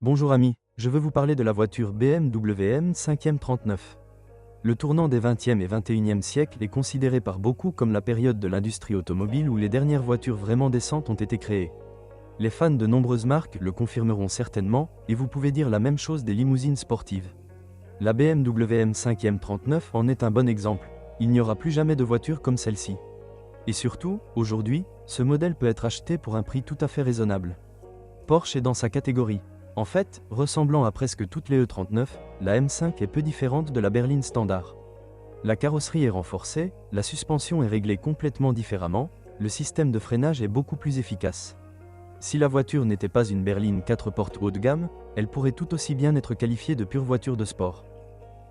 Bonjour amis, je veux vous parler de la voiture BMW M5 M39. Le tournant des 20e et 21e siècles est considéré par beaucoup comme la période de l'industrie automobile où les dernières voitures vraiment décentes ont été créées. Les fans de nombreuses marques le confirmeront certainement, et vous pouvez dire la même chose des limousines sportives. La BMW M5 M39 en est un bon exemple, il n'y aura plus jamais de voiture comme celle-ci. Et surtout, aujourd'hui, ce modèle peut être acheté pour un prix tout à fait raisonnable. Porsche est dans sa catégorie. En fait, ressemblant à presque toutes les E39, la M5 est peu différente de la berline standard. La carrosserie est renforcée, la suspension est réglée complètement différemment, le système de freinage est beaucoup plus efficace. Si la voiture n'était pas une berline 4 portes haut de gamme, elle pourrait tout aussi bien être qualifiée de pure voiture de sport.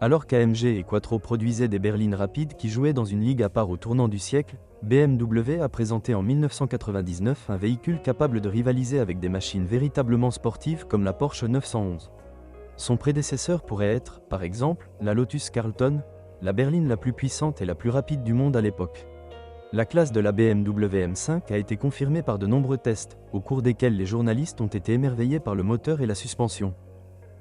Alors qu'AMG et Quattro produisaient des berlines rapides qui jouaient dans une ligue à part au tournant du siècle, BMW a présenté en 1999 un véhicule capable de rivaliser avec des machines véritablement sportives comme la Porsche 911. Son prédécesseur pourrait être, par exemple, la Lotus Carlton, la berline la plus puissante et la plus rapide du monde à l'époque. La classe de la BMW M5 a été confirmée par de nombreux tests, au cours desquels les journalistes ont été émerveillés par le moteur et la suspension.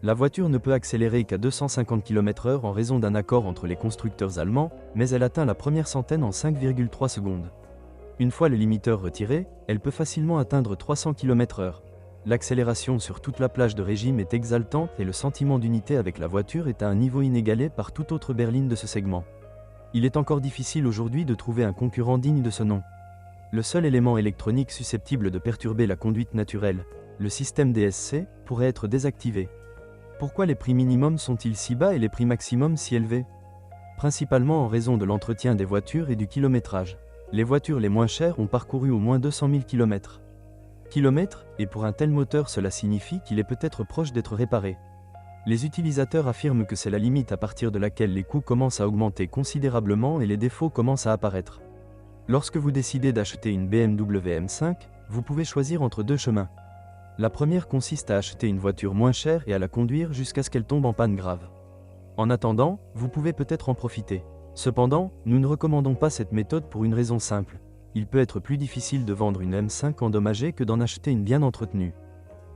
La voiture ne peut accélérer qu'à 250 km/h en raison d'un accord entre les constructeurs allemands, mais elle atteint la première centaine en 5,3 secondes. Une fois le limiteur retiré, elle peut facilement atteindre 300 km/h. L'accélération sur toute la plage de régime est exaltante et le sentiment d'unité avec la voiture est à un niveau inégalé par toute autre berline de ce segment. Il est encore difficile aujourd'hui de trouver un concurrent digne de ce nom. Le seul élément électronique susceptible de perturber la conduite naturelle, le système DSC, pourrait être désactivé. Pourquoi les prix minimums sont-ils si bas et les prix maximums si élevés? Principalement en raison de l'entretien des voitures et du kilométrage. Les voitures les moins chères ont parcouru au moins 200 000 km. Et pour un tel moteur cela signifie qu'il est peut-être proche d'être réparé. Les utilisateurs affirment que c'est la limite à partir de laquelle les coûts commencent à augmenter considérablement et les défauts commencent à apparaître. Lorsque vous décidez d'acheter une BMW M5, vous pouvez choisir entre deux chemins. La première consiste à acheter une voiture moins chère et à la conduire jusqu'à ce qu'elle tombe en panne grave. En attendant, vous pouvez peut-être en profiter. Cependant, nous ne recommandons pas cette méthode pour une raison simple. Il peut être plus difficile de vendre une M5 endommagée que d'en acheter une bien entretenue.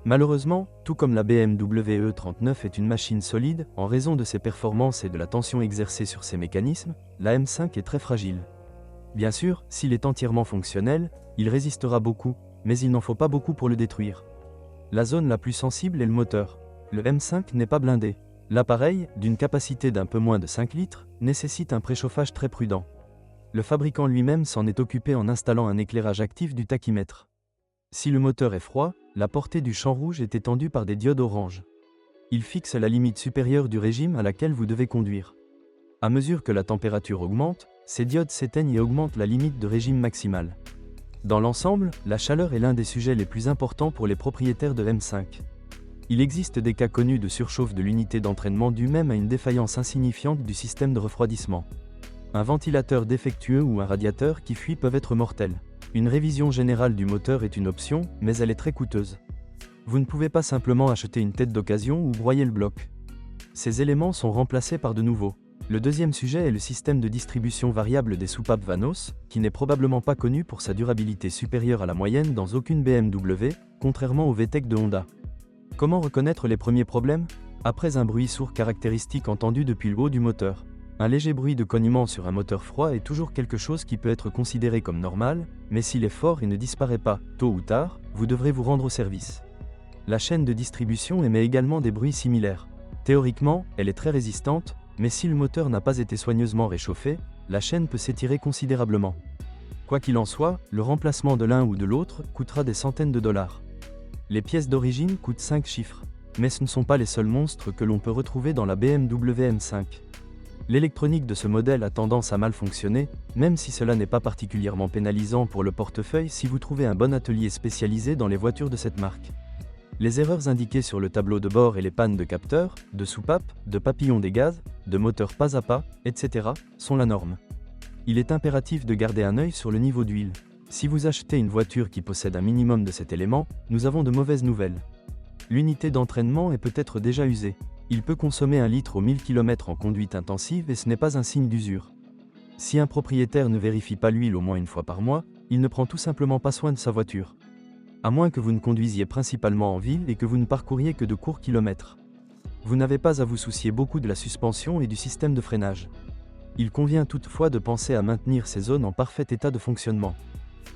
Malheureusement, tout comme la BMW E39 est une machine solide, en raison de ses performances et de la tension exercée sur ses mécanismes, la M5 est très fragile. Bien sûr, s'il est entièrement fonctionnel, il résistera beaucoup, mais il n'en faut pas beaucoup pour le détruire. La zone la plus sensible est le moteur. Le M5 n'est pas blindé. L'appareil, d'une capacité d'un peu moins de 5 litres, nécessite un préchauffage très prudent. Le fabricant lui-même s'en est occupé en installant un éclairage actif du tachymètre. Si le moteur est froid, la portée du champ rouge est étendue par des diodes orange. Il fixe la limite supérieure du régime à laquelle vous devez conduire. À mesure que la température augmente, ces diodes s'éteignent et augmentent la limite de régime maximale. Dans l'ensemble, la chaleur est l'un des sujets les plus importants pour les propriétaires de M5. Il existe des cas connus de surchauffe de l'unité d'entraînement due même à une défaillance insignifiante du système de refroidissement. Un ventilateur défectueux ou un radiateur qui fuit peuvent être mortels. Une révision générale du moteur est une option, mais elle est très coûteuse. Vous ne pouvez pas simplement acheter une tête d'occasion ou broyer le bloc. Ces éléments sont remplacés par de nouveaux. Le deuxième sujet est le système de distribution variable des soupapes Vanos, qui n'est probablement pas connu pour sa durabilité supérieure à la moyenne dans aucune BMW, contrairement au VTEC de Honda. Comment reconnaître les premiers problèmes? Après un bruit sourd caractéristique entendu depuis le haut du moteur. Un léger bruit de cognement sur un moteur froid est toujours quelque chose qui peut être considéré comme normal, mais s'il est fort et ne disparaît pas, tôt ou tard, vous devrez vous rendre au service. La chaîne de distribution émet également des bruits similaires. Théoriquement, elle est très résistante, mais si le moteur n'a pas été soigneusement réchauffé, la chaîne peut s'étirer considérablement. Quoi qu'il en soit, le remplacement de l'un ou de l'autre coûtera des centaines de dollars. Les pièces d'origine coûtent 5 chiffres, mais ce ne sont pas les seuls monstres que l'on peut retrouver dans la BMW M5. L'électronique de ce modèle a tendance à mal fonctionner, même si cela n'est pas particulièrement pénalisant pour le portefeuille si vous trouvez un bon atelier spécialisé dans les voitures de cette marque. Les erreurs indiquées sur le tableau de bord et les pannes de capteurs, de soupapes, de papillons des gaz, de moteurs pas à pas, etc., sont la norme. Il est impératif de garder un œil sur le niveau d'huile. Si vous achetez une voiture qui possède un minimum de cet élément, nous avons de mauvaises nouvelles. L'unité d'entraînement est peut-être déjà usée. Il peut consommer 1 litre aux 1000 km en conduite intensive et ce n'est pas un signe d'usure. Si un propriétaire ne vérifie pas l'huile au moins une fois par mois, il ne prend tout simplement pas soin de sa voiture. À moins que vous ne conduisiez principalement en ville et que vous ne parcouriez que de courts kilomètres. Vous n'avez pas à vous soucier beaucoup de la suspension et du système de freinage. Il convient toutefois de penser à maintenir ces zones en parfait état de fonctionnement.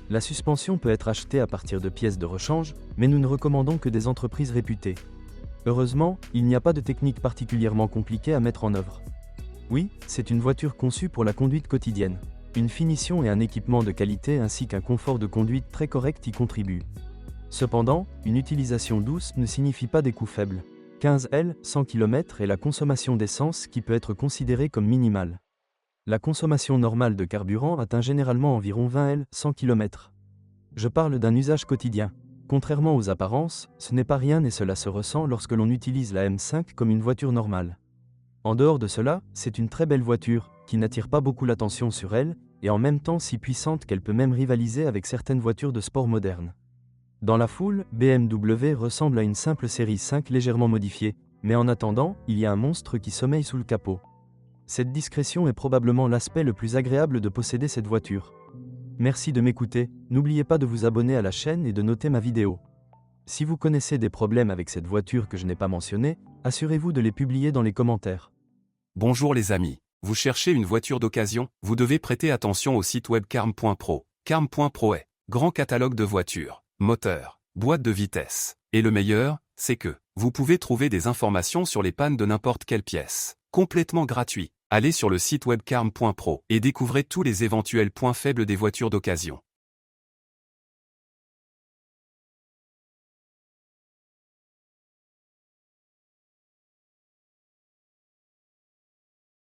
La suspension peut être achetée à partir de pièces de rechange, mais nous ne recommandons que des entreprises réputées. Heureusement, il n'y a pas de technique particulièrement compliquée à mettre en œuvre. Oui, c'est une voiture conçue pour la conduite quotidienne. Une finition et un équipement de qualité ainsi qu'un confort de conduite très correct y contribuent. Cependant, une utilisation douce ne signifie pas des coûts faibles. 15 L, 100 km et la consommation d'essence qui peut être considérée comme minimale. La consommation normale de carburant atteint généralement environ 20 L, 100 km. Je parle d'un usage quotidien. Contrairement aux apparences, ce n'est pas rien et cela se ressent lorsque l'on utilise la M5 comme une voiture normale. En dehors de cela, c'est une très belle voiture, qui n'attire pas beaucoup l'attention sur elle, et en même temps si puissante qu'elle peut même rivaliser avec certaines voitures de sport modernes. Dans la foule, BMW ressemble à une simple série 5 légèrement modifiée, mais en attendant, il y a un monstre qui sommeille sous le capot. Cette discrétion est probablement l'aspect le plus agréable de posséder cette voiture. Merci de m'écouter, n'oubliez pas de vous abonner à la chaîne et de noter ma vidéo. Si vous connaissez des problèmes avec cette voiture que je n'ai pas mentionné, assurez-vous de les publier dans les commentaires. Bonjour les amis, vous cherchez une voiture d'occasion, vous devez prêter attention au site web carm.pro. Carm.pro est grand catalogue de voitures, moteurs, boîtes de vitesse. Et le meilleur, c'est que vous pouvez trouver des informations sur les pannes de n'importe quelle pièce, complètement gratuit. Allez sur le site web carm.pro et découvrez tous les éventuels points faibles des voitures d'occasion.